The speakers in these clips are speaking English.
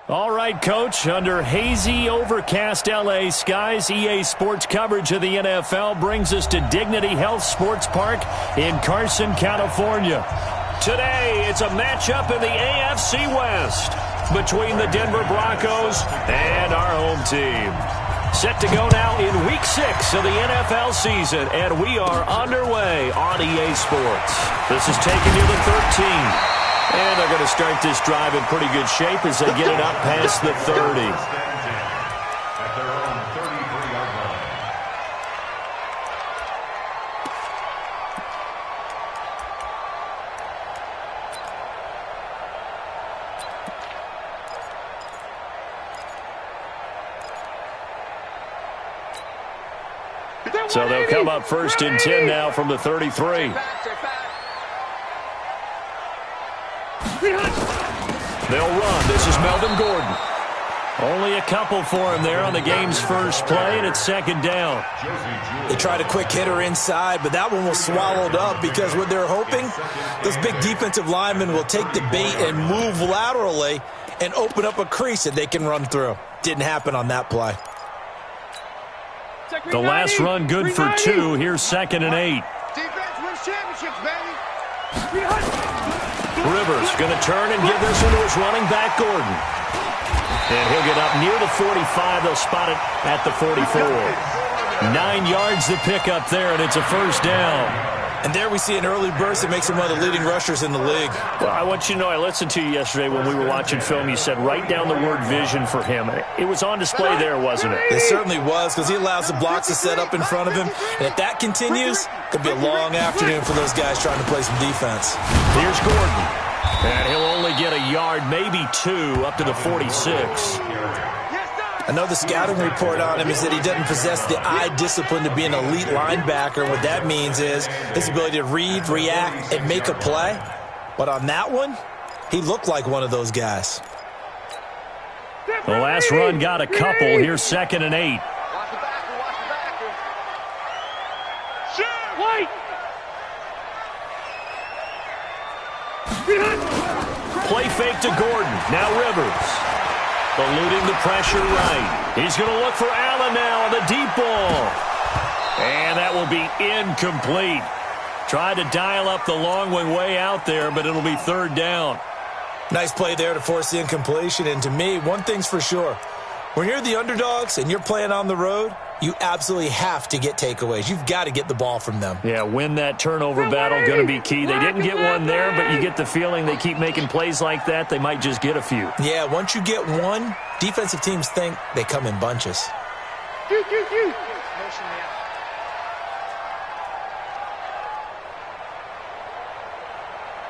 All right, Coach, under hazy, overcast L.A. skies, EA Sports coverage of the NFL brings us to Dignity Health Sports Park in Carson, California. Today, it's a matchup in the AFC West between the Denver Broncos and our home team. Set to go now in Week 6 of the NFL season, and we are underway on EA Sports. This is taking you to 13. And they're going to start this drive in pretty good shape as they get it up past the 30. So they'll come up first and 10 now from the 33. They'll run. This is Melvin Gordon. Only a couple for him there on the game's first play, and it's second down. They tried a quick hitter inside, but that one was swallowed up because what they're hoping, those big defensive linemen will take the bait and move laterally and open up a crease that they can run through. Didn't happen on that play. The last run good for 2. Here's second and 8. Defense wins championships, baby. Rivers going to turn and give this one to his running back, Gordon. And he'll get up near the 45. They'll spot it at the 44. 9 yards to pick up there, and it's a first down. And there we see an early burst that makes him one of the leading rushers in the league. Well, I want you to know, I listened to you yesterday when we were watching film. You said write down the word vision for him. It was on display there, wasn't it? It certainly was, because he allows the blocks to set up in front of him. And if that continues, it could be a long afternoon for those guys trying to play some defense. Here's Gordon. And he'll only get a yard, maybe 2, up to the 46. I know the scouting report on him is that he doesn't possess the eye discipline to be an elite linebacker. What that means is his ability to read, react, and make a play. But on that one, he looked like one of those guys. The last run got a couple. Here's second and 8. Watch the backer, watch the backer. Shoot! Play fake to Gordon. Now Rivers. Eluding the pressure right. He's going to look for Allen now on the deep ball. And that will be incomplete. Tried to dial up the long one way out there, but it'll be third down. Nice play there to force the incompletion. And to me, one thing's for sure. When you're the underdogs and you're playing on the road, you absolutely have to get takeaways. You've got to get the ball from them. Yeah, win that turnover battle, going to be key. They didn't get one there, but you get the feeling they keep making plays like that, they might just get a few. Yeah, once you get one, defensive teams think they come in bunches.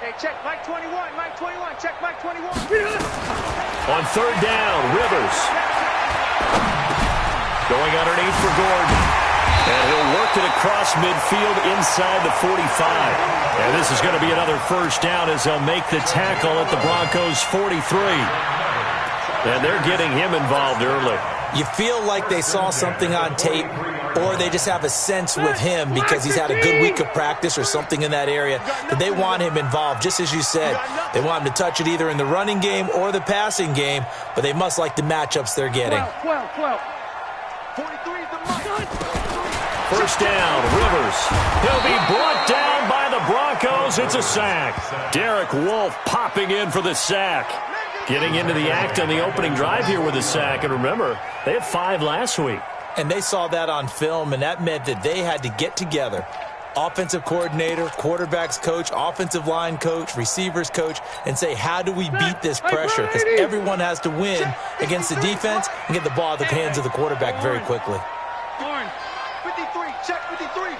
Hey, check Mike 21, Mike 21, check Mike 21. On third down, Rivers. Going underneath for Gordon. And he'll work it across midfield inside the 45. And this is going to be another first down as they'll make the tackle at the Broncos' 43. And they're getting him involved early. You feel like they saw something on tape, or they just have a sense with him because he's had a good week of practice or something in that area that they want him involved. Just as you said, they want him to touch it either in the running game or the passing game, but they must like the matchups they're getting. 12. 43 is the mark. First down, Rivers. He'll be brought down by the Broncos. It's a sack. Derek Wolfe popping in for the sack. Getting into the act on the opening drive here with a sack. And remember, they had 5 last week. And they saw that on film, and that meant that they had to get together. Offensive coordinator, quarterbacks coach, offensive line coach, receivers coach, and say, how do we beat this pressure? Because everyone has to win against the defense and get the ball out of the hands of the quarterback very quickly. 53, check 53.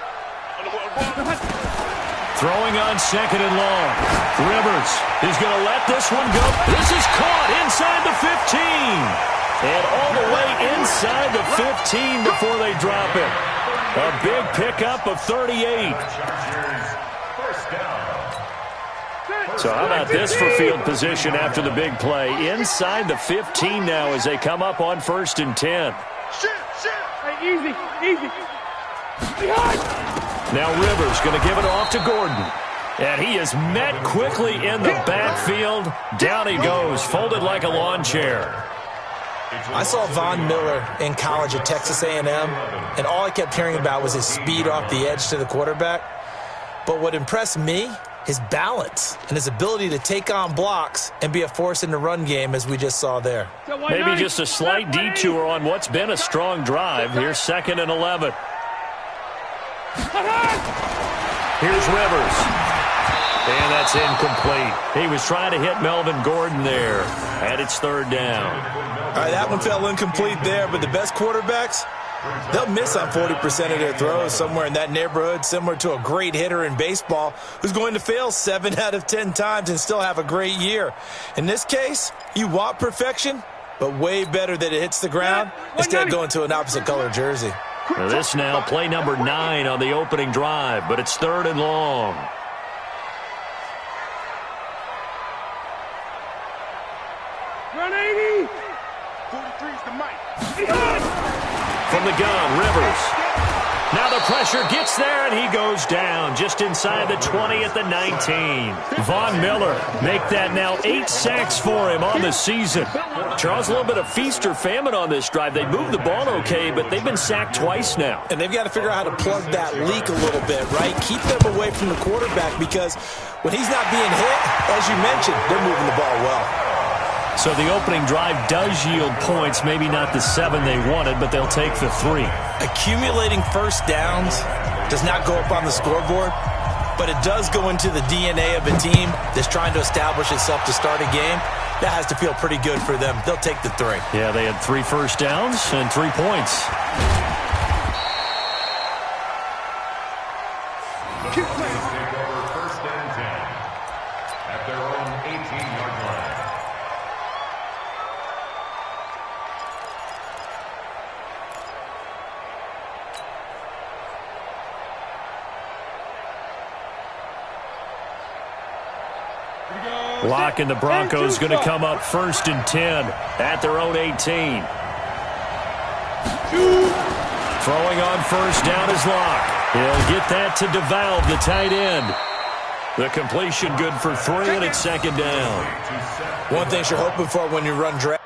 Throwing on second and long. Rivers is going to let this one go. This is caught inside the 15. And all the way inside the 15 before they drop it. A big pickup of 38. So how about this for field position after the big play? Inside the 15 now as they come up on first and 10. Hey, easy. Now Rivers going to give it off to Gordon. And he is met quickly in the backfield. Down he goes, folded like a lawn chair. I saw Von Miller in college at Texas A&M, and all I kept hearing about was his speed off the edge to the quarterback. But what impressed me, his balance and his ability to take on blocks and be a force in the run game, as we just saw there. Maybe just a slight detour on what's been a strong drive. Here's 2nd and 11. Here's Rivers. And that's incomplete. He was trying to hit Melvin Gordon there. And it's 3rd down. All right, that one fell incomplete there, but the best quarterbacks, they'll miss on 40% of their throws, somewhere in that neighborhood, similar to a great hitter in baseball who's going to fail 7 out of 10 times and still have a great year. In this case, you want perfection, but way better that it hits the ground instead of going to an opposite color jersey. Now this now play number 9 on the opening drive, but it's 3rd and long. Run 80. 43 is the mic. From the gun, Rivers. Now the pressure gets there, and he goes down just inside the 20 at the 19. Von Miller make that now 8 sacks for him on the season. Charles, a little bit of feast or famine on this drive. They moved the ball okay, but they've been sacked twice now. And they've got to figure out how to plug that leak a little bit, right? Keep them away from the quarterback, because when he's not being hit, as you mentioned, they're moving the ball well. So the opening drive does yield points, maybe not the 7 they wanted, but they'll take the 3. Accumulating first downs does not go up on the scoreboard, but it does go into the DNA of a team that's trying to establish itself to start a game. That has to feel pretty good for them. They'll take the 3. Yeah, they had 3 first downs and 3 points. First and 10 at their own 18-yard line. Locke and the Broncos going to come up 1st and 10 at their own 18. Throwing on 1st down is Locke. He'll get that to DeValve, the tight end. The completion good for 3, and it's 2nd down. One thing you're hoping for when you run draft.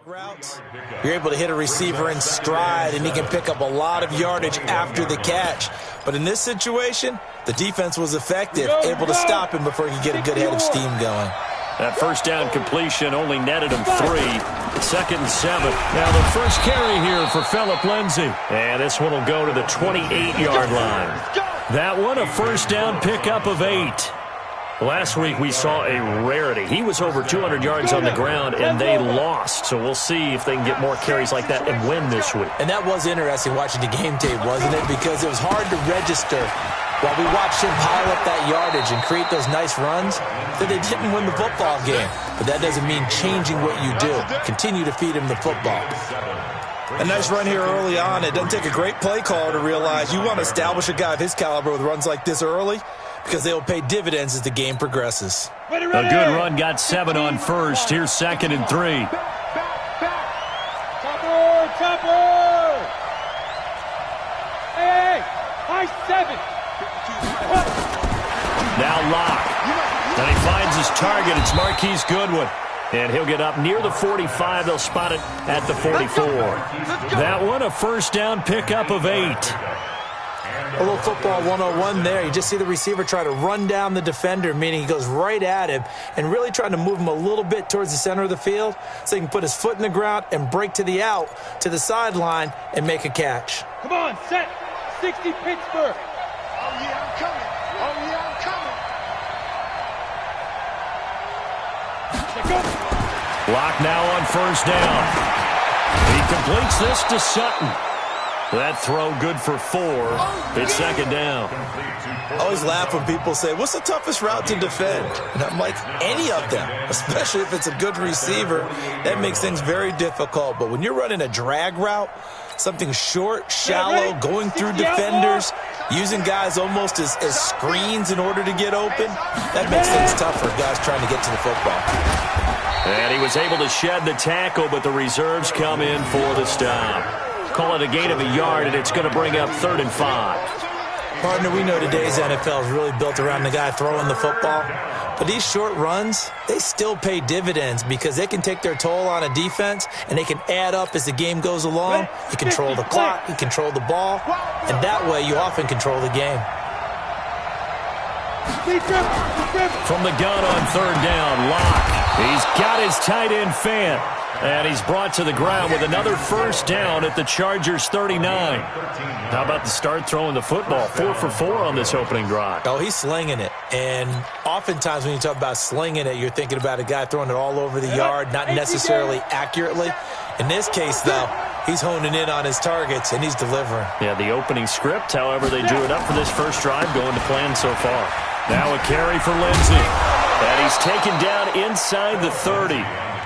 Routes, you're able to hit a receiver in stride, and he can pick up a lot of yardage after the catch. But in this situation, the defense was effective, able to stop him before he could get a good head of steam going. That 1st down completion only netted him 3. 2nd and 7. Now the first carry here for Phillip Lindsay. And this one will go to the 28-yard line. That one, a 1st down pickup of 8. Last week we saw a rarity. He was over 200 yards on the ground, and they lost. So we'll see if they can get more carries like that and win this week. And that was interesting watching the game tape, wasn't it? Because it was hard to register while we watched him pile up that yardage and create those nice runs that they didn't win the football game. But that doesn't mean changing what you do. Continue to feed him the football. A nice run here early on. It doesn't take a great play caller to realize you want to establish a guy of his caliber with runs like this early, because they will pay dividends as the game progresses. A good run got 7 on 1st. Here's 2nd and 3. Chopper! Hey, high 7. Now Locke. And he finds his target. It's Marquise Goodwin. And he'll get up near the 45. They'll spot it at the 44. That one, a 1st down pickup of 8. A little football 101 there. You just see the receiver try to run down the defender, meaning he goes right at him and really trying to move him a little bit towards the center of the field so he can put his foot in the ground and break to the out, to the sideline, and make a catch. Come on, set. 60 Pittsburgh. Oh, yeah, I'm coming. Oh, yeah, I'm coming. Locke now on 1st down. He completes this to Sutton. That throw good for 4. It's 2nd down. I always laugh when people say, what's the toughest route to defend? And I'm like, any of them, especially if it's a good receiver. That makes things very difficult. But when you're running a drag route, Something short, shallow, going through defenders, using guys almost as screens in order to get open. That makes things tough for guys trying to get to the football. And he was able to shed the tackle, but the reserves come in for the stop. Call it a gain of a yard, and it's going to bring up 3rd and 5. Partner, we know today's NFL is really built around the guy throwing the football. But these short runs, they still pay dividends because they can take their toll on a defense, and they can add up as the game goes along. You control the clock, you control the ball, and that way you often control the game. From the gun on 3rd down, Locke. He's got his tight end Fant. And he's brought to the ground with another 1st down at the Chargers' 39. How about the start throwing the football? 4 for 4 on this opening drive. Oh, he's slinging it. And oftentimes when you talk about slinging it, you're thinking about a guy throwing it all over the yard, not necessarily accurately. In this case, though, he's honing in on his targets, and he's delivering. Yeah, the opening script, however, they drew it up for this first drive, going to plan so far. Now a carry for Lindsey. And he's taken down inside the 30.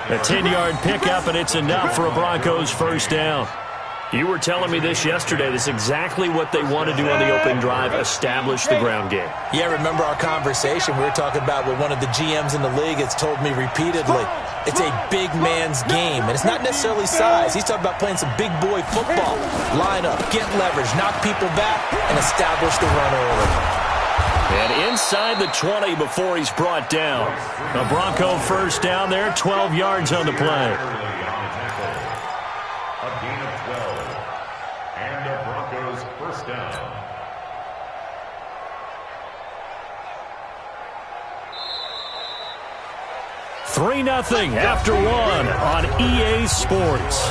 A 10-yard pickup, and it's enough for a Broncos 1st down. You were telling me this yesterday. This is exactly what they want to do on the opening drive, establish the ground game. Yeah, remember our conversation. We were talking about what one of the GMs in the league has told me repeatedly. It's a big man's game, and it's not necessarily size. He's talking about playing some big boy football. Line up, get leverage, knock people back, and establish the run order. And inside the 20 before he's brought down. A Bronco 1st down there, 12 yards on the play. A gain of 12. And a Broncos 1st down. Three 3-0 after 1 on EA Sports.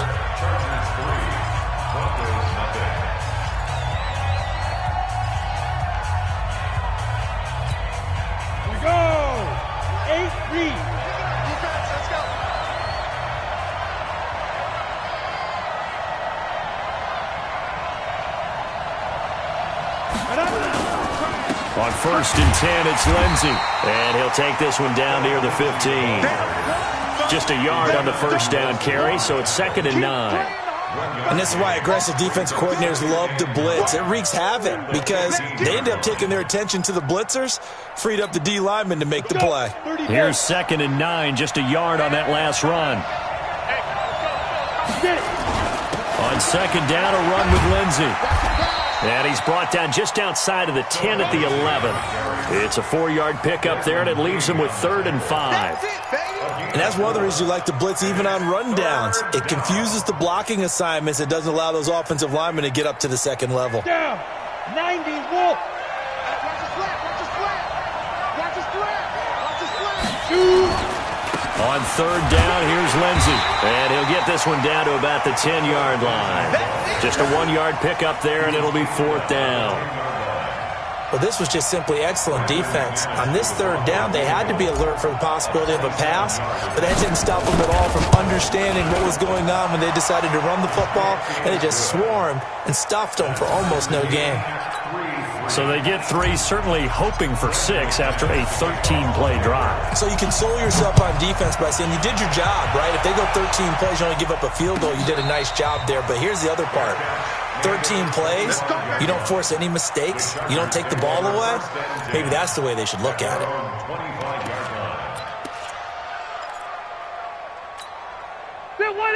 On 1st and 10, it's Lindsey. And he'll take this one down near the 15. Just a yard on the 1st down carry, so it's 2nd and 9. And this is why aggressive defense coordinators love to blitz. It wreaks havoc because they end up taking their attention to the blitzers, freed up the D lineman to make the play. Here's 2nd and 9, just a yard on that last run. On 2nd down, a run with Lindsey. And he's brought down just outside of the 10 at the 11. It's a 4-yard pickup there, and it leaves him with 3rd and 5. And that's one of the reasons you like to blitz even on rundowns. It confuses the blocking assignments. It doesn't allow those offensive linemen to get up to the 2nd level. Down. 90, Wolf. Watch his flat. Watch his flat. Watch his flat. Watch his flat. Shoot. On 3rd down, here's Lindsey. And he'll get this one down to about the 10-yard line. Just a 1-yard pickup there, and it'll be 4th down. Well, this was just simply excellent defense. On this 3rd down, they had to be alert for the possibility of a pass, but that didn't stop them at all from understanding what was going on when they decided to run the football, and they just swarmed and stuffed them for almost no gain. So they get 3, certainly hoping for 6 after a 13-play drive. So you console yourself on defense by saying you did your job, right? If they go 13 plays, you only give up a field goal, you did a nice job there. But here's the other part. 13 plays, you don't force any mistakes, you don't take the ball away. Maybe that's the way they should look at it.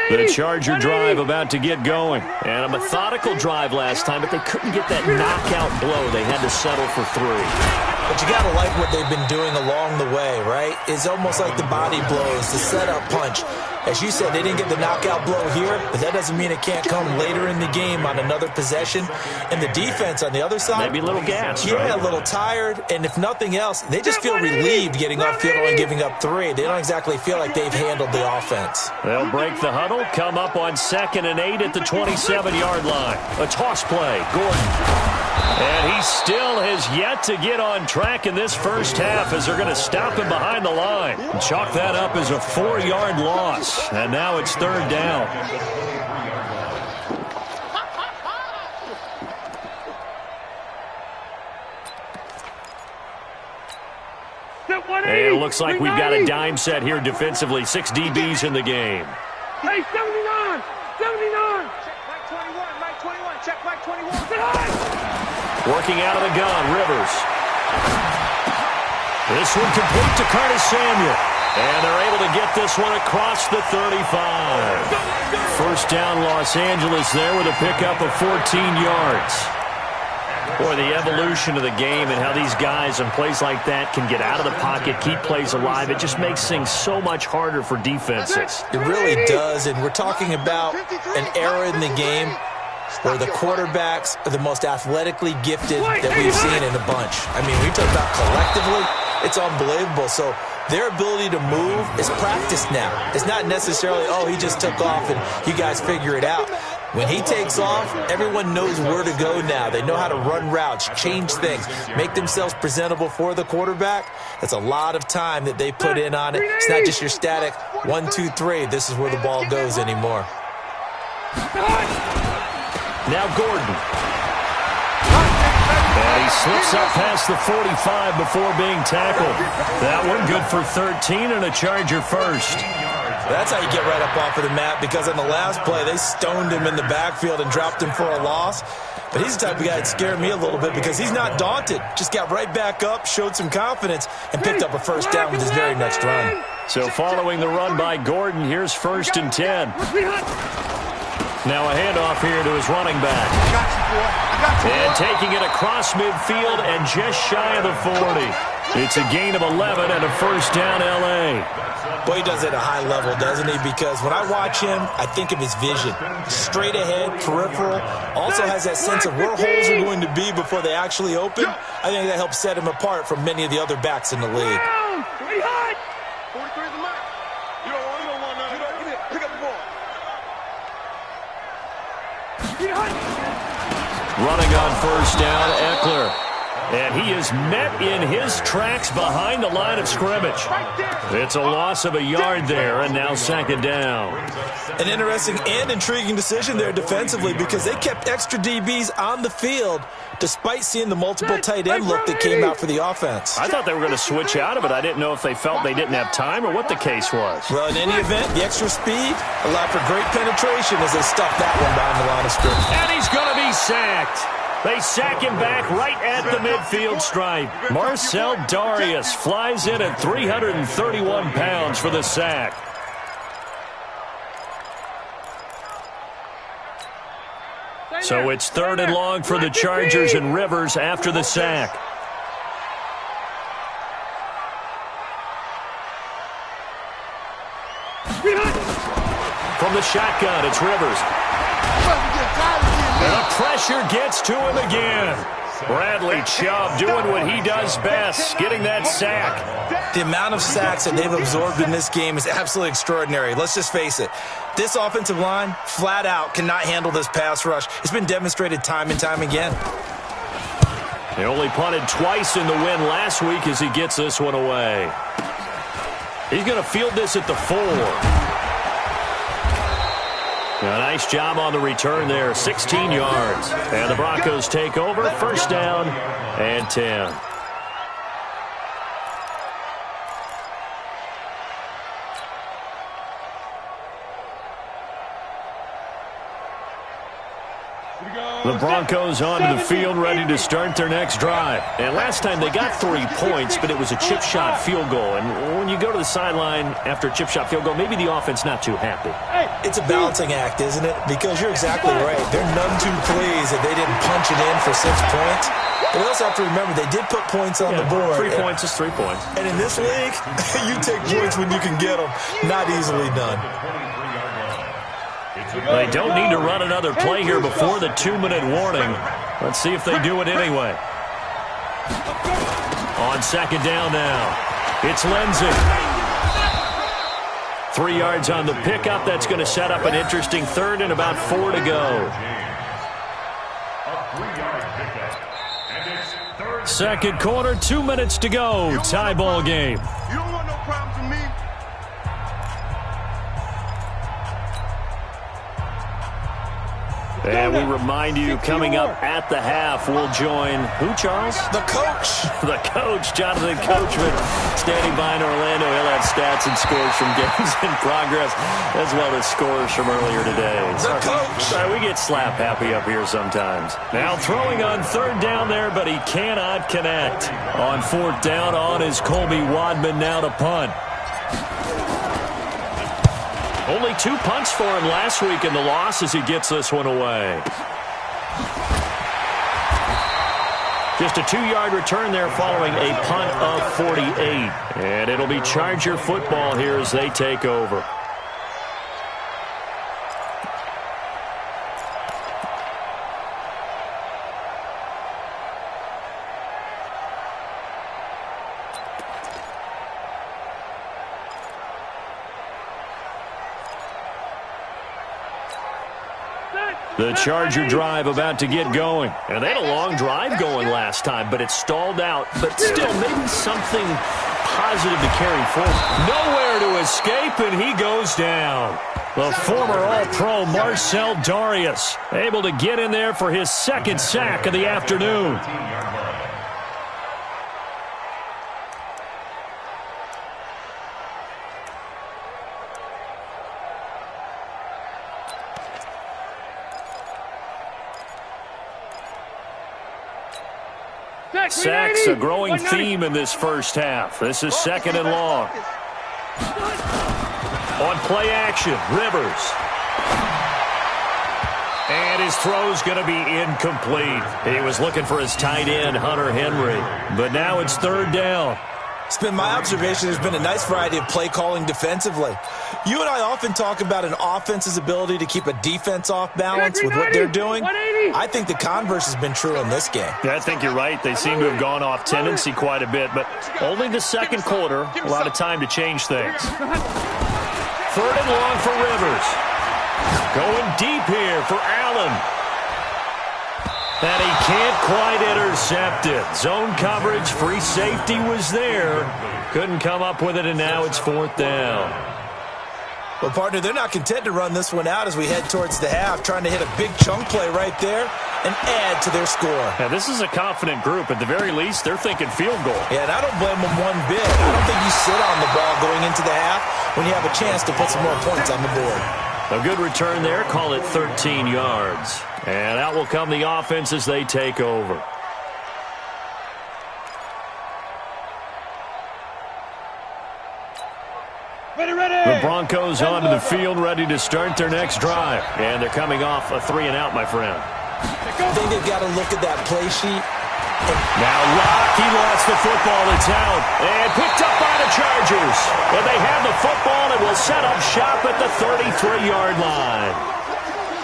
The Charger drive about to get going. And a methodical drive last time, but they couldn't get that knockout blow. They had to settle for 3. But you got to like what they've been doing along the way, right? It's almost like the body blows, the setup punch. As you said, they didn't get the knockout blow here, but that doesn't mean it can't come later in the game on another possession. And the defense on the other side, maybe a little gassed, yeah, right? A little tired. And if nothing else, they just feel relieved getting off field and giving up 3. They don't exactly feel like they've handled the offense. They'll break the huddle, come up on 2nd and 8 at the 27-yard line. A toss play, Gordon. And he still has yet to get on track in this first half as they're going to stop him behind the line. Chalk that up as a 4-yard loss. And now it's 3rd down. And it looks like we've got a dime set here defensively. 6 DBs in the game. Hey, 79! 79! Mike 21, check Mike 21. Working out of the gun, Rivers. This one complete to Curtis Samuel. And they're able to get this one across the 35. First down, Los Angeles there with a pickup of 14 yards. Boy, the evolution of the game and how these guys in plays like that can get out of the pocket, keep plays alive, it just makes things so much harder for defenses. It really does, and we're talking about an era in the game where the quarterbacks are the most athletically gifted that we've seen in a bunch. I mean, we talk about collectively, it's unbelievable. So their ability to move is practiced now. It's not necessarily, oh, he just took off and you guys figure it out. When he takes off, everyone knows where to go now. They know how to run routes, change things, make themselves presentable for the quarterback. That's a lot of time that they put in on it. It's not just your static 1, 2, 3. This is where the ball goes anymore. Now Gordon. And he slips up past the 45 before being tackled. That one good for 13 and a Charger first. That's how you get right up off of the mat, because on the last play, they stoned him in the backfield and dropped him for a loss. But he's the type of guy that scared me a little bit because he's not daunted. Just got right back up, showed some confidence, and picked up a first down with his very next run. So following the run by Gordon, here's 1st and 10. Now a handoff here to his running back. And taking it across midfield and just shy of the 40. It's a gain of 11 and a first down, L.A. Boy, he does it at a high level, doesn't he? Because when I watch him, I think of his vision. Straight ahead, peripheral. Also has that sense of where holes are going to be before they actually open. I think that helps set him apart from many of the other backs in the league. 43 is the mark. You don't want none. Give it. Pick up the ball. Running on first down, Eckler. And he is met in his tracks behind the line of scrimmage. It's a loss of a yard there, and now 2nd down. An interesting and intriguing decision there defensively, because they kept extra DBs on the field despite seeing the multiple tight end look that came out for the offense. I thought they were going to switch out of it. I didn't know if they felt they didn't have time or what the case was. Well, in any event, the extra speed allowed for great penetration as they stuffed that one behind the line of scrimmage. And he's going to be sacked. They sack him back right at the midfield stripe. Marcel Darius flies in at 331 pounds for the sack. So it's 3rd and long for the Chargers, and Rivers after the sack. From the shotgun, it's Rivers. And the pressure gets to him again. Bradley Chubb doing what he does best, getting that sack. The amount of sacks that they've absorbed in this game is absolutely extraordinary. Let's just face it. This offensive line, flat out, cannot handle this pass rush. It's been demonstrated time and time again. They only punted twice in the win last week as he gets this one away. He's going to field this at the 4. A nice job on the return there, 16 yards. And the Broncos take over, first down and 10. The Broncos onto the field, ready to start their next drive. And last time they got 3 points, but it was a chip shot field goal. And when you go to the sideline after a chip shot field goal, maybe the offense not too happy. It's a balancing act, isn't it? Because you're exactly right. They're none too pleased that they didn't punch it in for 6 points. But we also have to remember they did put points on the board. 3 points is 3 points. And in this league, you take points when you can get them. Not easily done. They don't need to run another play here before the 2-minute warning. Let's see if they do it anyway. On 2nd down now, it's Lindsey. 3 yards on the pickup. That's going to set up an interesting 3rd and about 4 to go. Second quarter, 2 minutes to go. Tie ball game. You don't want no problems with me. And we remind you, coming up at the half, we'll join who, Charles? The coach. The coach, Jonathan Coachman, standing by in Orlando. He'll have stats and scores from games in progress as well as scores from earlier today. The coach. Sorry, we get slap happy up here sometimes. Now throwing on third down there, but he cannot connect. On fourth down, on is Colby Wadman now to punt. Only 2 punts for him last week in the loss as he gets this one away. Just a 2-yard return there following a punt of 48. And it'll be Charger football here as they take over. The Charger drive about to get going. And they had a long drive going last time, but it stalled out. But still, maybe something positive to carry forward. Nowhere to escape, and he goes down. The former All-Pro Marcel Darius able to get in there for his second sack of the afternoon. Sacks a growing theme in this first half. This is second and long. On play action, Rivers. And his throw's going to be incomplete. He was looking for his tight end, Hunter Henry. But now it's third down. It's been my observation there's been a nice variety of play calling defensively. You and I often talk about an offense's ability to keep a defense off balance with what they're doing. I think the converse has been true in this game. Yeah, I think you're right. They seem to have gone off tendency quite a bit, but only the second quarter, a lot of time to change things. Third and long for Rivers. Going deep here for Allen. And he can't quite intercept it. Zone coverage, free safety was there. Couldn't come up with it, and now it's fourth down. Well, partner, they're not content to run this one out as we head towards the half, trying to hit a big chunk play right there and add to their score. Yeah, this is a confident group. At the very least, they're thinking field goal. Yeah, and I don't blame them one bit. I don't think you sit on the ball going into the half when you have a chance to put some more points on the board. A good return there. Call it 13 yards. And out will come the offense as they take over. The Broncos onto the field, ready to start their next drive. And they're coming off a 3-and-out, my friend. I think they've got to look at that play sheet. Now Locke, he lost the football. It's out. And picked up by the Chargers. And they have the football and will set up shop at the 33-yard line.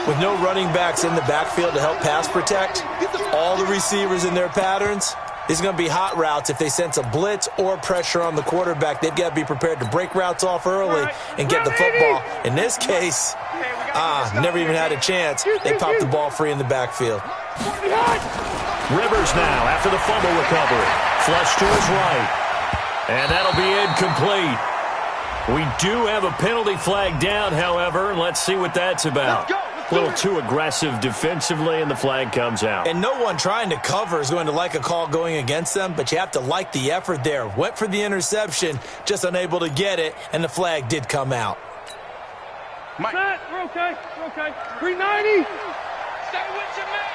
With no running backs in the backfield to help pass protect, all the receivers in their patterns, these are going to be hot routes. If they sense a blitz or pressure on the quarterback, they've got to be prepared to break routes off early and get the football. In this case, never even had a chance. They popped the ball free in the backfield. Rivers now after the fumble recovery. Flush to his right. And that'll be incomplete. We do have a penalty flag down, however. Let's see what that's about. A little too aggressive defensively, and the flag comes out. And no one trying to cover is going to like a call going against them, but you have to like the effort there. Went for the interception, just unable to get it, and the flag did come out. Matt, we're okay. We're okay. 390. Stay with your man.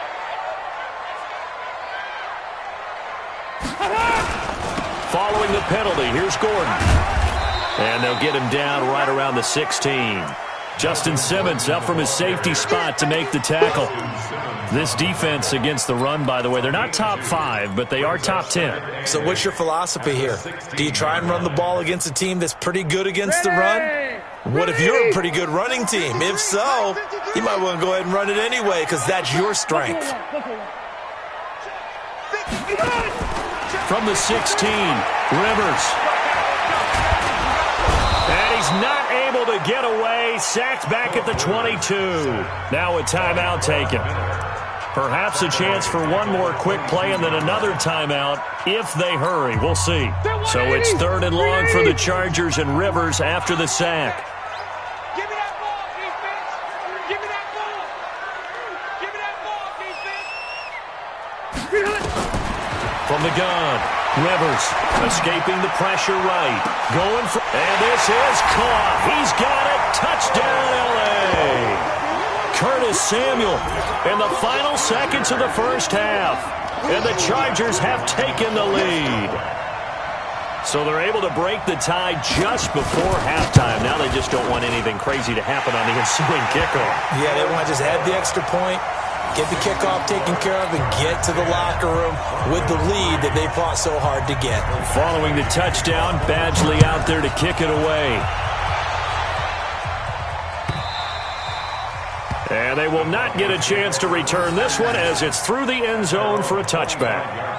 Following the penalty, here's Gordon. And they'll get him down right around the 16. Justin Simmons up from his safety spot to make the tackle. This defense against the run, by the way, they're not top 5, but they are top 10. So what's your philosophy here? Do you try and run the ball against a team that's pretty good against the run? What if you're a pretty good running team? If so, you might want to go ahead and run it anyway because that's your strength. From the 16, Rivers. And he's not able to get away. Sacked back at the 22. Now a timeout taken. Perhaps a chance for one more quick play and then another timeout if they hurry. We'll see. So it's third and long for the Chargers and Rivers after the sack. Give me that ball, defense. Give me that ball. Give me that ball, defense. From the gun, Rivers escaping the pressure right. Going for, and this is caught. He's got it. Touchdown, L.A. Curtis Samuel in the final seconds of the first half. And the Chargers have taken the lead. So they're able to break the tie just before halftime. Now they just don't want anything crazy to happen on the ensuing kickoff. Yeah, they want to just add the extra point, get the kickoff taken care of, and get to the locker room with the lead that they fought so hard to get. Following the touchdown, Badgley out there to kick it away. And they will not get a chance to return this one as it's through the end zone for a touchback.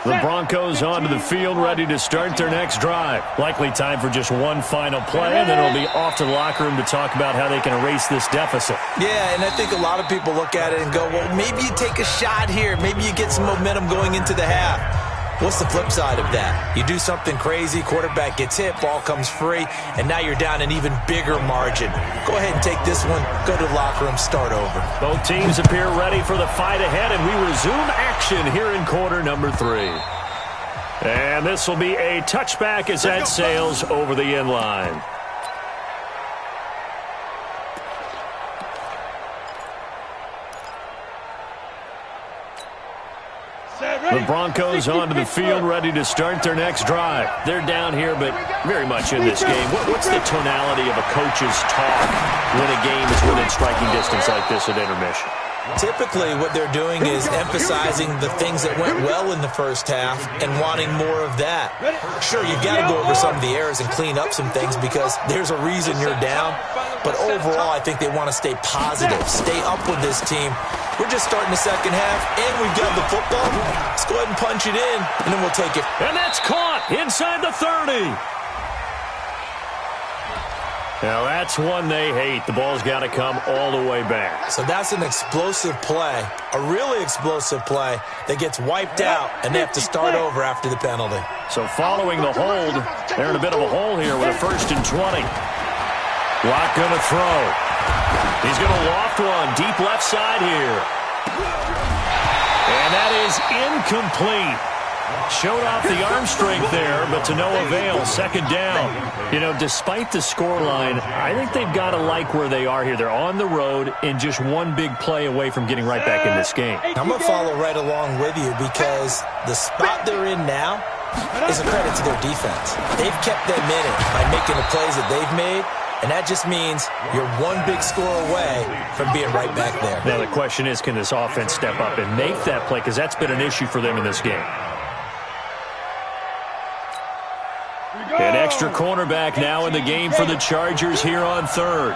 The Broncos onto the field, ready to start their next drive. Likely time for just one final play, and then it'll be off to the locker room to talk about how they can erase this deficit. Yeah, and I think a lot of people look at it and go, well, maybe you take a shot here. Maybe you get some momentum going into the half. What's the flip side of that? You do something crazy, quarterback gets hit, ball comes free, and now you're down an even bigger margin. Go ahead and take this one, go to the locker room, start over. Both teams appear ready for the fight ahead, and we resume action here in quarter number 3. And this will be a touchback as that sails over the end line. The Broncos onto the field, ready to start their next drive. They're down here, but very much in this game. What's the tonality of a coach's talk when a game is within striking distance like this at intermission? Typically, what they're doing is emphasizing the things that went well in the first half and wanting more of that. Sure, you've got to go over some of the errors and clean up some things because there's a reason you're down. But overall, I think they want to stay positive, stay up with this team. We're just starting the second half, and we've got the football. Let's go ahead and punch it in, and then we'll take it. And that's caught inside the 30. Now, that's one they hate. The ball's got to come all the way back. So that's an explosive play, a really explosive play that gets wiped out, and they have to start over after the penalty. So following the hold, they're in a bit of a hole here with a 1st and 20. Watt going to throw. He's going to loft one deep left side here. And that is incomplete. Showed off the arm strength there, but to no avail. 2nd down. You know, despite the scoreline, I think they've got to like where they are here. They're on the road and just one big play away from getting right back in this game. I'm going to follow right along with you because the spot they're in now is a credit to their defense. They've kept them in it by making the plays that they've made, and that just means you're one big score away from being right back there. Now the question is, can this offense step up and make that play? Because that's been an issue for them in this game. An extra cornerback now in the game for the Chargers here on 3rd.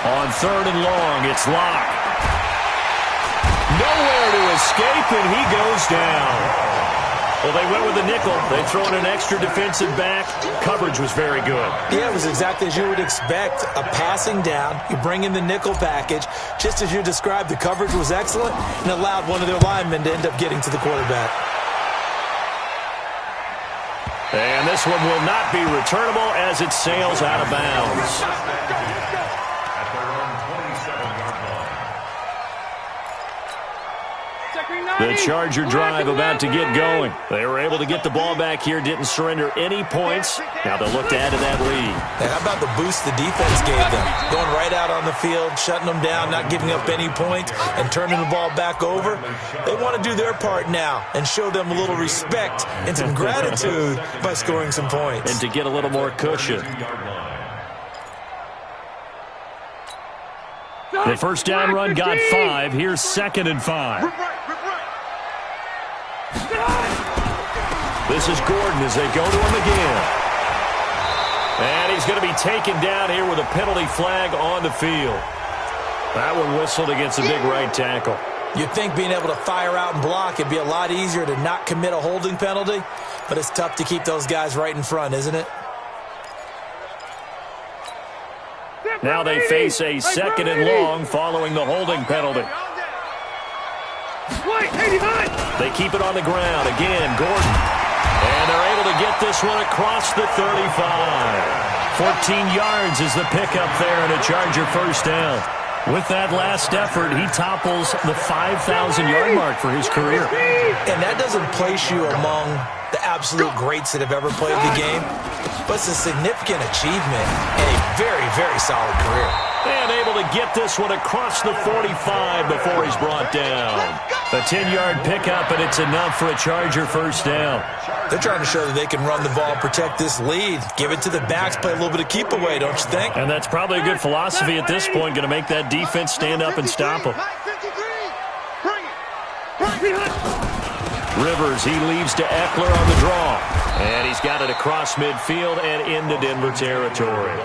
On 3rd and long, it's Locke. Nowhere to escape, and he goes down. Well, they went with the nickel. They throw in an extra defensive back. Coverage was very good. Yeah, it was exactly as you would expect. A passing down. You bring in the nickel package. Just as you described, the coverage was excellent and allowed one of their linemen to end up getting to the quarterback. And this one will not be returnable as it sails out of bounds. The Charger drive about to get going. They were able to get the ball back here, didn't surrender any points. Now they'll look to add to that lead. Now, how about the boost the defense gave them? Going right out on the field, shutting them down, not giving up any points, and turning the ball back over. They want to do their part now and show them a little respect and some gratitude by scoring some points. And to get a little more cushion. The first down run got 5. Here's 2nd and 5. This is Gordon as they go to him again. And he's going to be taken down here with a penalty flag on the field. That one whistled against a big right tackle. You'd think being able to fire out and block, it'd be a lot easier to not commit a holding penalty, but it's tough to keep those guys right in front, isn't it? Now they face a 2nd and long following the holding penalty. They keep it on the ground. Again, Gordon. And they're able to get this one across the 35. 14 yards is the pickup there and a Charger first down. With that last effort, he topples the 5,000-yard mark for his career. And that doesn't place you among the absolute greats that have ever played the game, but it's a significant achievement and a very, very solid career. And able to get this one across the 45 before he's brought down. A 10-yard pickup, and it's enough for a Charger first down. They're trying to show that they can run the ball, protect this lead, give it to the backs, play a little bit of keep away, don't you think? And that's probably a good philosophy at this point, going to make that defense stand up and stop them. Rivers, he leaves to Eckler on the draw. And he's got it across midfield and into Denver territory.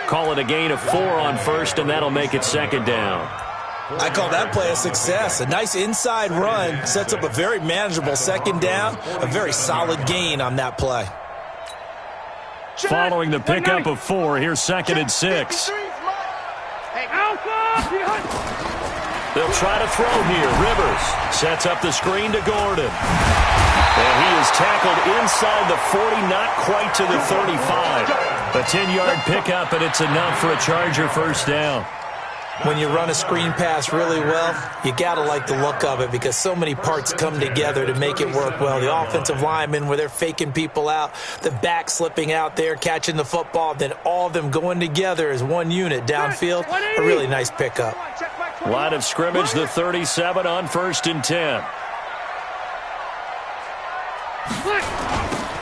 Call it a gain of 4 on first, and that'll make it second down. I call that play a success. A nice inside run sets up a very manageable second down, a very solid gain on that play. Following the pickup of 4, here's second and 6. They'll try to throw here. Rivers sets up the screen to Gordon. And he is tackled inside the 40, not quite to the 35. A 10-yard pickup, and it's enough for a Charger first down. When you run a screen pass really well, you got to like the look of it because so many parts come together to make it work well. The offensive linemen, where they're faking people out, the back slipping out there, catching the football, then all of them going together as one unit downfield. A really nice pickup. Line of scrimmage, the 37 on first and 10.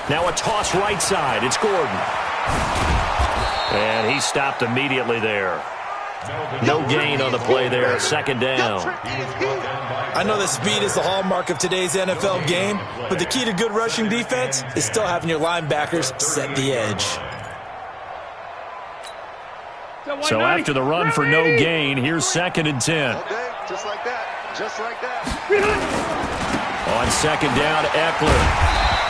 Now a toss right side. It's Gordon. And he stopped immediately there. No gain on the play there. Second down. I know that speed is the hallmark of today's NFL game, but the key to good rushing defense is still having your linebackers set the edge. So after the run for no gain, here's second and 10. Just like that. Just like that. On second down, Eckler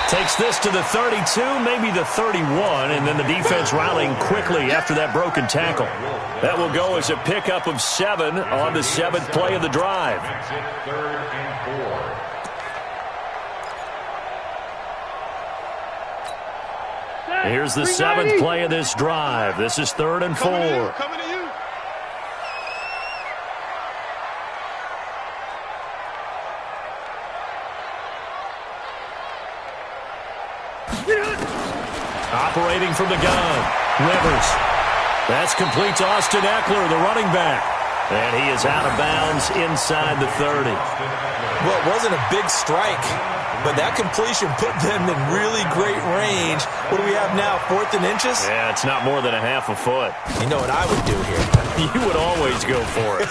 takes this to the 32, maybe the 31, and then the defense rallying quickly after that broken tackle. That will go as a pickup of 7 on the 7th play of the drive. Here's the 7th play of this drive. This is 3rd and 4. Coming to you. Operating from the gun, Rivers. That's complete to Austin Eckler, the running back. And he is out of bounds inside the 30. Well, it wasn't a big strike, but that completion put them in really great range. What do we have now, 4th and inches? Yeah, it's not more than a half a foot. You know what I would do here? You would always go for it.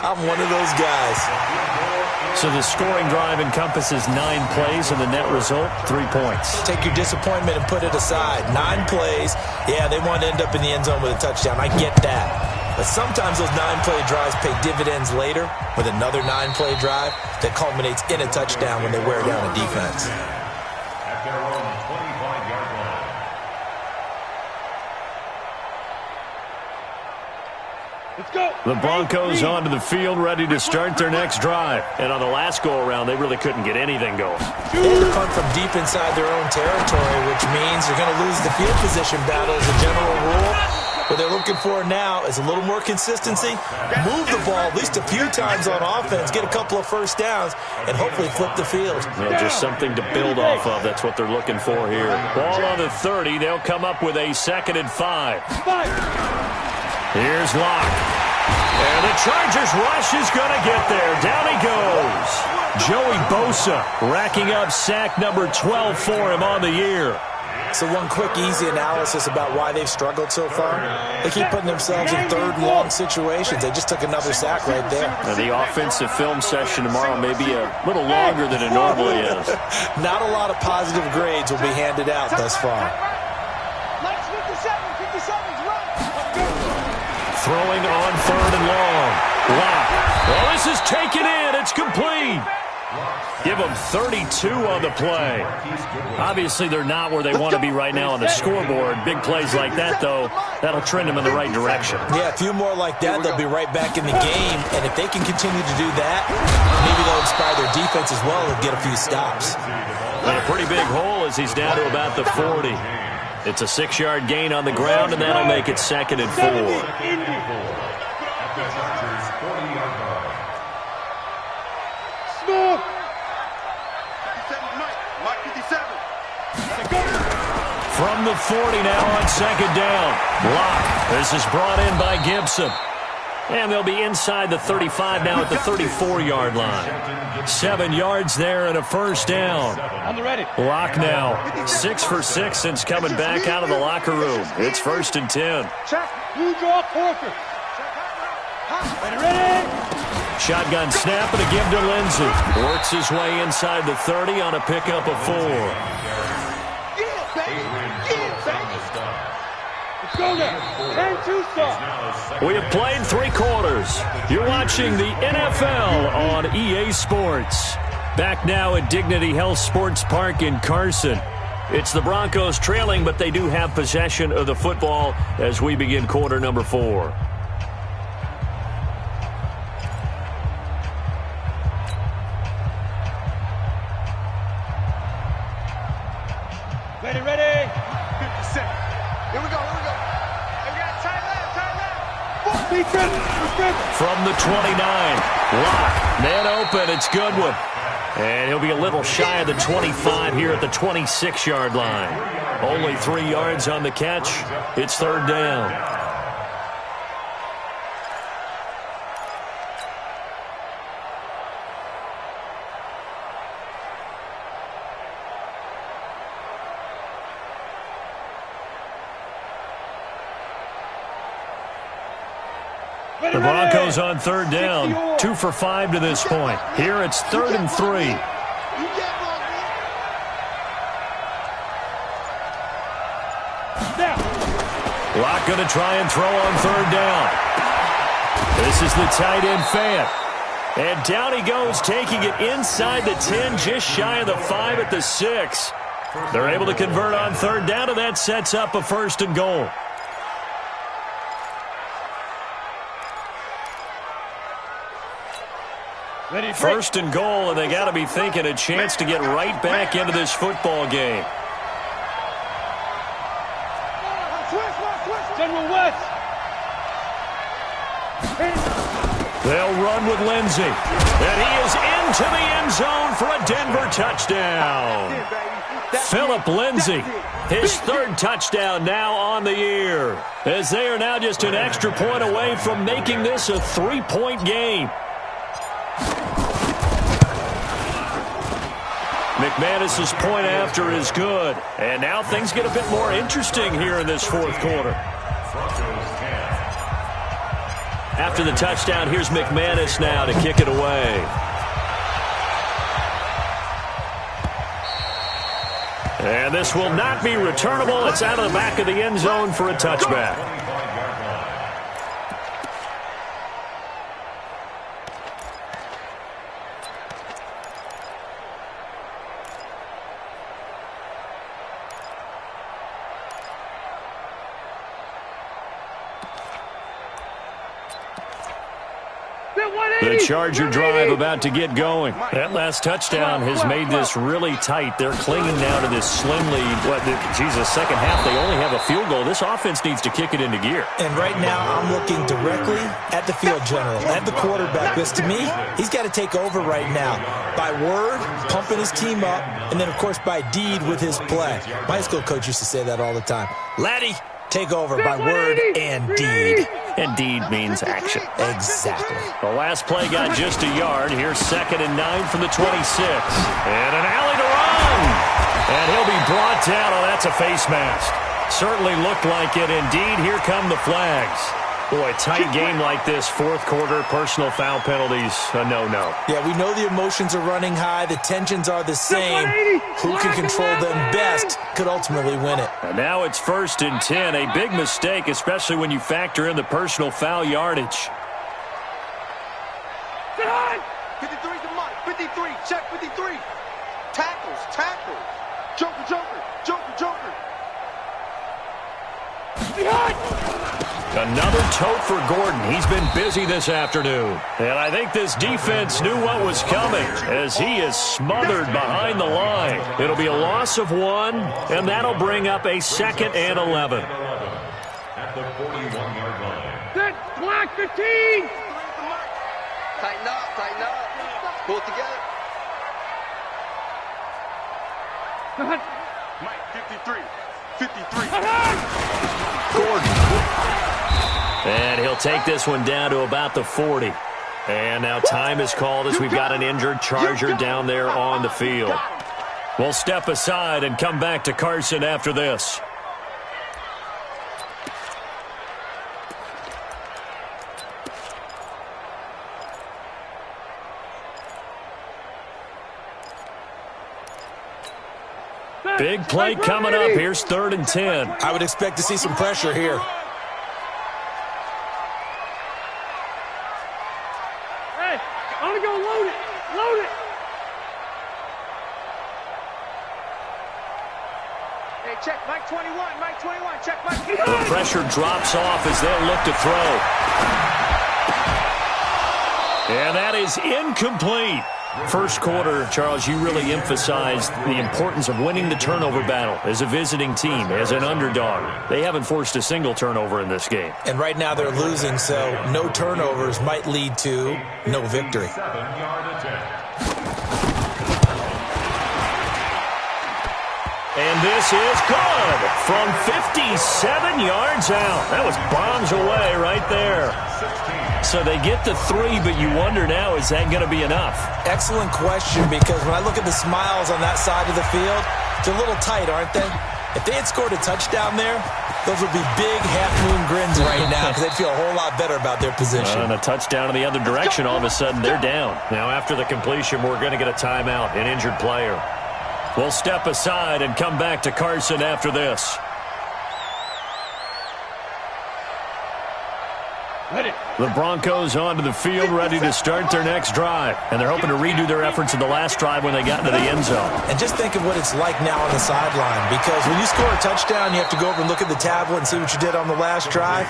I'm one of those guys. So the scoring drive encompasses 9 plays, and the net result, 3 points. Take your disappointment and put it aside. 9 plays. Yeah, they want to end up in the end zone with a touchdown. I get that. But sometimes those 9-play drives pay dividends later with another 9-play drive that culminates in a touchdown when they wear down a defense. At their own 25-yard line. Let's go. The Broncos onto the field, ready to start their next drive. And on the last go-around, they really couldn't get anything going. They had to punt from deep inside their own territory, which means you're going to lose the field position battle as a general rule. What they're looking for now is a little more consistency, move the ball at least a few times on offense, get a couple of first downs, and hopefully flip the field. Well, just something to build off of. That's what they're looking for here. Ball on the 30. They'll come up with a 2nd and 5. Here's Locke. And the Chargers rush is going to get there. Down he goes. Joey Bosa racking up sack number 12 for him on the year. So one quick, easy analysis about why they've struggled so far. They keep putting themselves in 3rd and long situations. They just took another sack right there. Now, the offensive film session tomorrow may be a little longer than it normally is. Not a lot of positive grades will be handed out thus far. Throwing on 3rd and long. Locke. Well, this is taken in. It's complete. Give them 32 on the play. Obviously, they're not where they want to be right now on the scoreboard. Big plays like that, though, that'll trend them in the right direction. Yeah, a few more like that, they'll be right back in the game. And if they can continue to do that, maybe they'll inspire their defense as well and get a few stops. And a pretty big hole as he's down to about the 40. It's a 6-yard gain on the ground, and that'll make it 2nd and 4. From the 40 now on 2nd down. Block. This is brought in by Gibson. And they'll be inside the 35 now at the 34-yard line. 7 yards there and a 1st down. On the ready. Block now. 6 for 6 since coming back out of the locker room. It's 1st and 10. Check. Blue draw quarter. Ready. Shotgun snap and a give to Lindsey. Works his way inside the 30 on a pickup of 4. Go there. 10-2 stop. We have played 3 quarters. You're watching the NFL on EA Sports. Back now at Dignity Health Sports Park in Carson. It's the Broncos trailing, but they do have possession of the football as we begin quarter number 4. Ready. 50 cent. Here we go. From the 29, Lock, man open, it's Goodwin. And he'll be a little shy of the 25 here at the 26-yard line. Only 3 yards on the catch. It's 3rd down. The Broncos on 3rd down, 2 for 5 to this point. Here it's 3rd and 3. Lock going to try and throw on 3rd down. This is the tight end Fant. And down he goes, taking it inside the 10, just shy of the 5 at the 6. They're able to convert on 3rd down, and that sets up a 1st and goal. Ready, 1st and goal, and they got to be thinking a chance to get right back into this football game. General West. They'll run with Lindsey. And he is into the end zone for a Denver touchdown. Phillip Lindsey, his 3rd touchdown now on the year, as they are now just an extra point away from making this a 3-point game. McManus's point after is good. And now things get a bit more interesting here in this 4th quarter. After the touchdown, here's McManus now to kick it away. And this will not be returnable. It's out of the back of the end zone for a touchback. The Charger drive about to get going. That last touchdown has made this really tight. They're clinging now to this slim lead. Second half, they only have a field goal. This offense needs to kick it into gear. And right now, I'm looking directly at the field general, at the quarterback. Because to me, he's got to take over right now. By word, pumping his team up, and then, of course, by deed with his play. My high school coach used to say that all the time. Laddie, take over by word and deed. And deed means action. Exactly. The last play got just a yard. Here's 2nd and 9 from the 26. And an alley to run. And he'll be brought down. Oh, that's a face mask. Certainly looked like it. Indeed, here come the flags. Boy, tight game like this, 4th quarter, personal foul penalties, a no-no. Yeah, we know the emotions are running high. The tensions are the same. Who can control them best could ultimately win it. And now it's 1st and 10. A big mistake, especially when you factor in the personal foul yardage. 53's the mark. 53. Check 53. Tackles. Tackles. Joker, Joker. Joker, Joker. Another tote for Gordon. He's been busy this afternoon. And I think this defense knew what was coming as he is smothered behind the line. It'll be a loss of 1, and that'll bring up a 2nd and 11. At the 41-yard line. Set. Block 15. Tighten up. Tighten up. Pull it together. Mike, 53. 53. Gordon. And he'll take this one down to about the 40. And now time is called as we've got an injured Charger down there on the field. We'll step aside and come back to Carson after this. Big play coming up. Here's 3rd and 10. I would expect to see some pressure here. Hey, I want to go load it. Load it. Hey, check Mike 21. Mike 21. Check Mike 21. The pressure drops off as they'll look to throw. And that is incomplete. First quarter, Charles, you really emphasized the importance of winning the turnover battle as a visiting team, as an underdog. They haven't forced a single turnover in this game. And right now they're losing, so no turnovers might lead to no victory. 7-yard attempt. And this is good from 57 yards out. That was bombs away right there. So they get the 3, but you wonder now, is that going to be enough? Excellent question, because when I look at the smiles on that side of the field, they're a little tight, aren't they? If they had scored a touchdown there, those would be big half-moon grins right now because they'd feel a whole lot better about their position. And a touchdown in the other direction, all of a sudden they're down. Now after the completion, we're going to get a timeout, an injured player. We'll step aside and come back to Carson after this. The Broncos onto the field, ready to start their next drive. And they're hoping to redo their efforts in the last drive when they got into the end zone. And just think of what it's like now on the sideline, because when you score a touchdown, you have to go over and look at the tablet and see what you did on the last drive.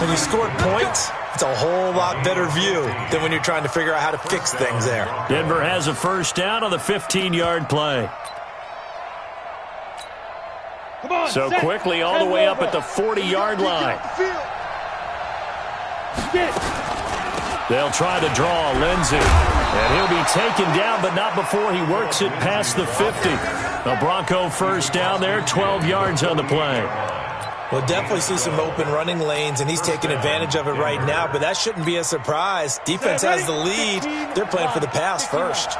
When you score points, it's a whole lot better view than when you're trying to figure out how to fix things there. Denver has a first down on the 15-yard play. So quickly all the way up at the 40-yard line. They'll try to draw Lindsey. And he'll be taken down, but not before he works it past the 50. The Bronco first down there, 12 yards on the play. We'll definitely see some open running lanes, and he's taking advantage of it right now, but that shouldn't be a surprise. Defense has the lead. They're playing for the pass first.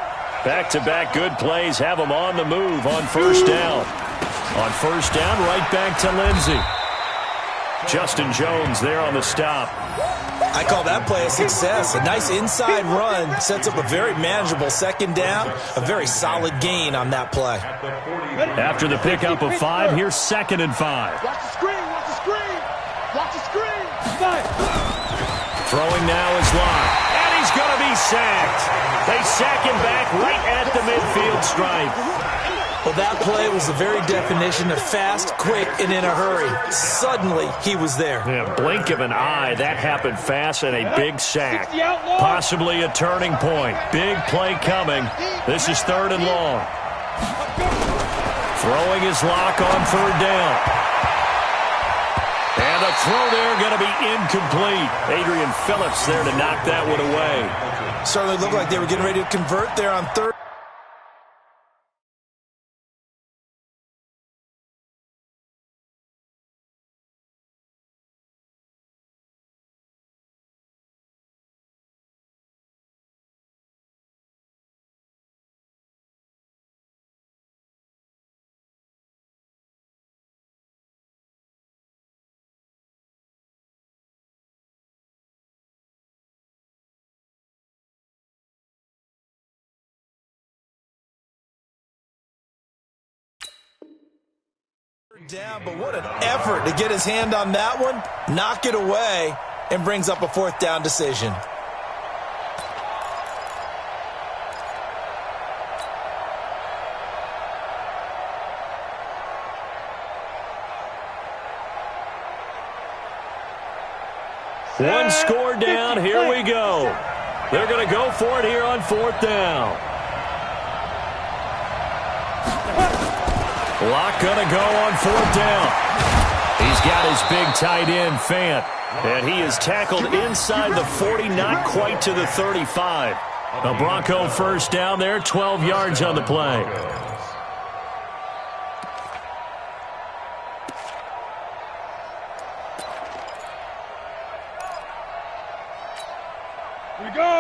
Back-to-back good plays have them on the move on first down. On first down, right back to Lindsey. Justin Jones there on the stop. I call that play a success. A nice inside run sets up a very manageable second down. A very solid gain on that play. After the pickup of 5, here's 2nd and 5. Watch the screen. Watch the screen. Watch the screen. Throwing now is Locke. And he's going to be sacked. They sack him back right at the midfield stripe. Well, that play was the very definition of fast, quick, and in a hurry. Suddenly, he was there. Yeah, blink of an eye, that happened fast, and a big sack. Possibly a turning point. Big play coming. This is 3rd and long. Throwing his Locke on 3rd down. And the throw there going to be incomplete. Adrian Phillips there to knock that one away. Certainly looked like they were getting ready to convert there on 3rd. Down, but what an effort to get his hand on that one, knock it away, and brings up a 4th down decision. One score down. Here we go. They're going to go for it here on 4th down. Locke going to go on 4th down. He's got his big tight end, Fant. And he is tackled inside the 40, not quite to the 35. A Bronco first down there, 12 yards on the play.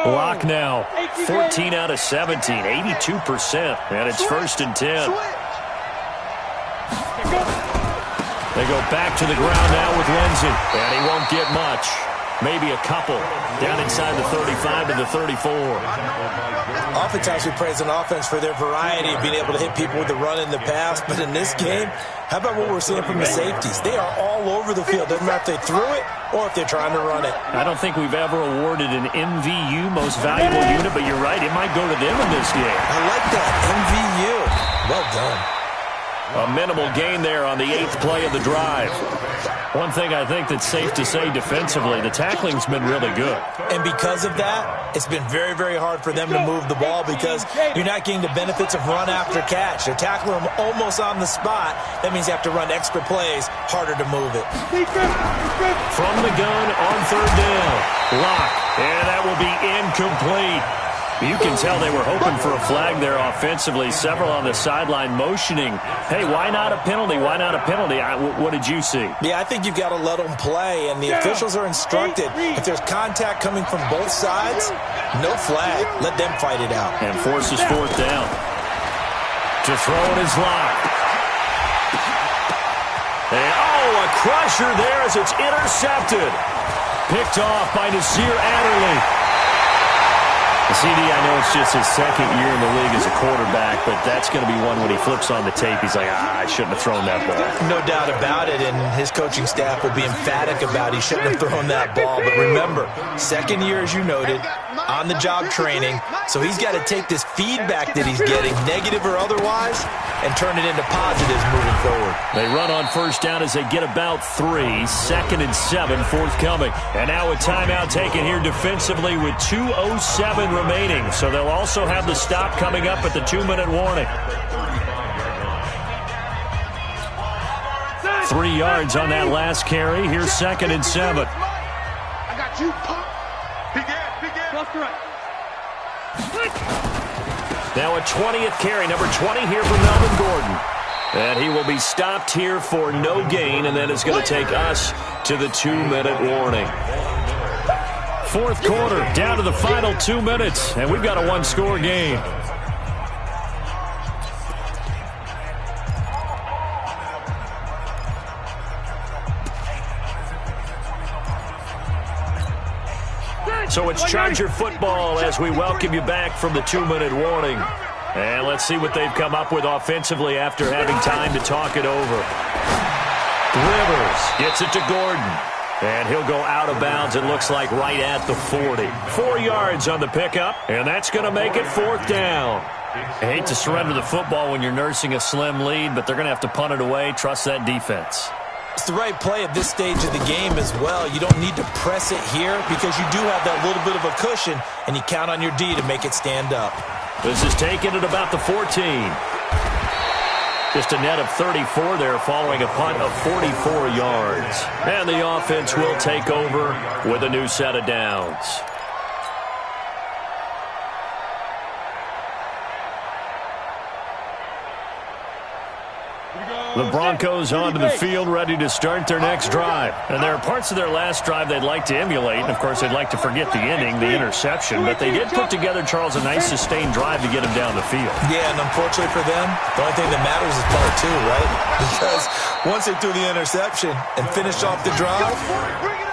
Locke now, 14 out of 17, 82%. And it's 1st and 10. They go back to the ground now with Lindsey. And he won't get much. Maybe a couple. Down inside the 35 to the 34. Oftentimes we praise an offense for their variety of being able to hit people with the run in the pass. But in this game, how about what we're seeing from the safeties? They are all over the field. Doesn't matter if they threw it or if they're trying to run it. I don't think we've ever awarded an MVU, most valuable unit, but you're right. It might go to them in this game. I like that. MVU. Well done. A minimal gain there on the 8th play of the drive. One thing I think that's safe to say defensively, the tackling's been really good. And because of that, it's been very, very hard for them to move the ball because you're not getting the benefits of run after catch. They're tackling them almost on the spot. That means you have to run extra plays, harder to move it. From the gun on 3rd down. Locke, and that will be incomplete. You can tell they were hoping for a flag there offensively. Several on the sideline motioning, hey, why not a penalty? Why not a penalty? What did you see? Yeah, I think you've got to let them play, and the officials are instructed. If there's contact coming from both sides, no flag. Let them fight it out. And forces 4th down. To throw it is Locke. And, a crusher there as it's intercepted. Picked off by Nasir Adderley. CD, I know it's just his 2nd year in the league as a quarterback, but that's going to be one when he flips on the tape. He's like, I shouldn't have thrown that ball. No doubt about it, and his coaching staff will be emphatic about he shouldn't have thrown that ball. But remember, 2nd year, as you noted, on-the-job training, so he's got to take this feedback that he's getting, negative or otherwise, and turn it into positives moving forward. They run on 1st down as they get about 3. 2nd and 7 forthcoming. And now a timeout taken here defensively with 2:07 remaining. So they'll also have the stop coming up at the 2-minute warning. 3 yards on that last carry. Here's 2nd and 7. I got you, pop. Now a 20th carry, number 20 here for Melvin Gordon. And he will be stopped here for no gain, and then it's going to take us to the 2-minute warning. 4th quarter, down to the final 2 minutes, and we've got a 1-score game. So it's Charger football as we welcome you back from the 2-minute warning. And let's see what they've come up with offensively after having time to talk it over. Rivers gets it to Gordon. And he'll go out of bounds, it looks like, right at the 40. 4 yards on the pickup, and that's going to make it 4th down. I hate to surrender the football when you're nursing a slim lead, but they're going to have to punt it away. Trust that defense. It's the right play at this stage of the game as well. You don't need to press it here because you do have that little bit of a cushion, and you count on your D to make it stand up. This is taken at about the 14. Just a net of 34 there following a punt of 44 yards. And the offense will take over with a new set of downs. The Broncos onto the field, ready to start their next drive. And there are parts of their last drive they'd like to emulate. And, of course, they'd like to forget the inning, the interception. But they did put together, Charles, a nice sustained drive to get him down the field. Yeah, and unfortunately for them, the only thing that matters is part 2, right? Because once they threw the interception and finished off the drive,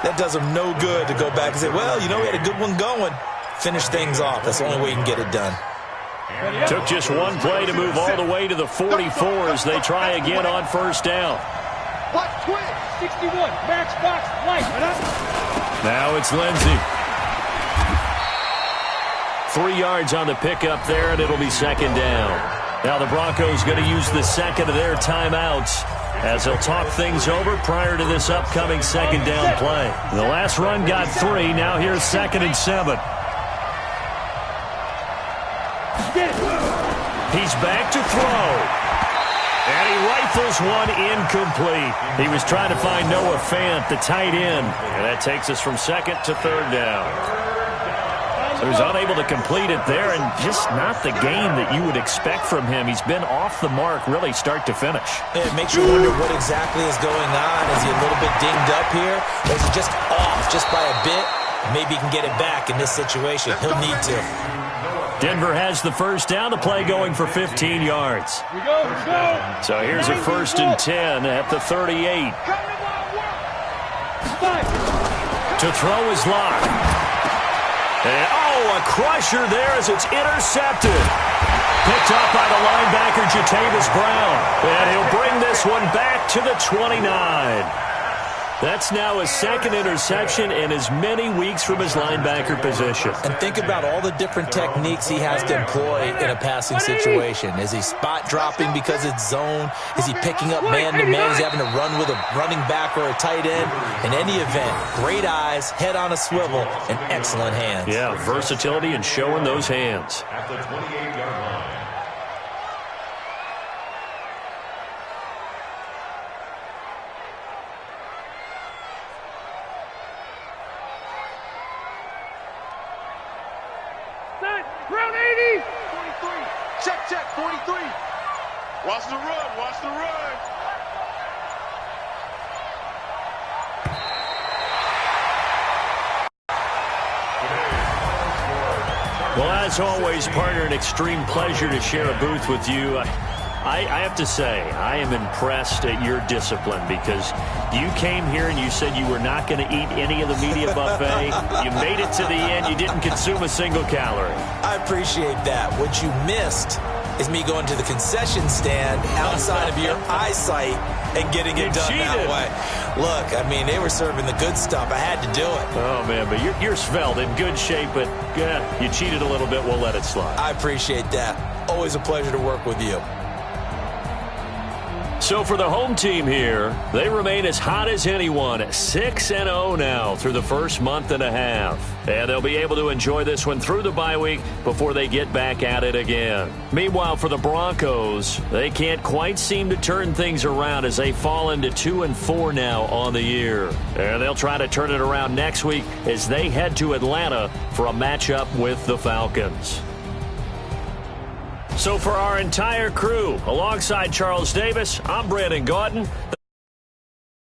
that does them no good to go back and say, well, you know, we had a good one going. Finish things off. That's the only way you can get it done. Took just one play to move all the way to the 44 as they try again on 1st down. What? 61, max box, light. Now it's Lindsey. 3 yards on the pickup there, and it'll be 2nd down. Now the Broncos going to use the second of their timeouts as he'll talk things over prior to this upcoming second down play. The last run got 3. Now here's 2nd and 7. He's back to throw. And he rifles one incomplete. He was trying to find Noah Fant, the tight end. And that takes us from 2nd to 3rd down. So he's unable to complete it there, and just not the game that you would expect from him. He's been off the mark really start to finish. It makes you wonder what exactly is going on. Is he a little bit dinged up here? Or is he just off just by a bit? Maybe he can get it back in this situation. He'll need to. Denver has the first down. The play going for 15 yards. So here's a 1st and 10 at the 38. To throw is Locke. And, a crusher there as it's intercepted. Picked up by the linebacker, Jatavis Brown. And he'll bring this one back to the 29. That's now his 2nd interception in as many weeks from his linebacker position. And think about all the different techniques he has to employ in a passing situation. Is he spot dropping because it's zone? Is he picking up man-to-man? Is he having to run with a running back or a tight end? In any event, great eyes, head on a swivel, and excellent hands. Yeah, versatility and showing those hands. At the 28-yard line. Round 80. 43. Check, 43. Watch the run. Well, as always, partner, an extreme pleasure to share a booth with you. I have to say, I am impressed at your discipline because you came here and you said you were not going to eat any of the media buffet. You made it to the end. You didn't consume a single calorie. I appreciate that. What you missed is me going to the concession stand outside of your eyesight and getting it done that way. Look, I mean, they were serving the good stuff. I had to do it. Oh, man, but you're svelte, in good shape, but you cheated a little bit. We'll let it slide. I appreciate that. Always a pleasure to work with you. So for the home team here, they remain as hot as anyone, 6-0 now through the first month and a half. And they'll be able to enjoy this one through the bye week before they get back at it again. Meanwhile, for the Broncos, they can't quite seem to turn things around as they fall into 2-4 now on the year. And they'll try to turn it around next week as they head to Atlanta for a matchup with the Falcons. So for our entire crew, alongside Charles Davis, I'm Brandon Gauton.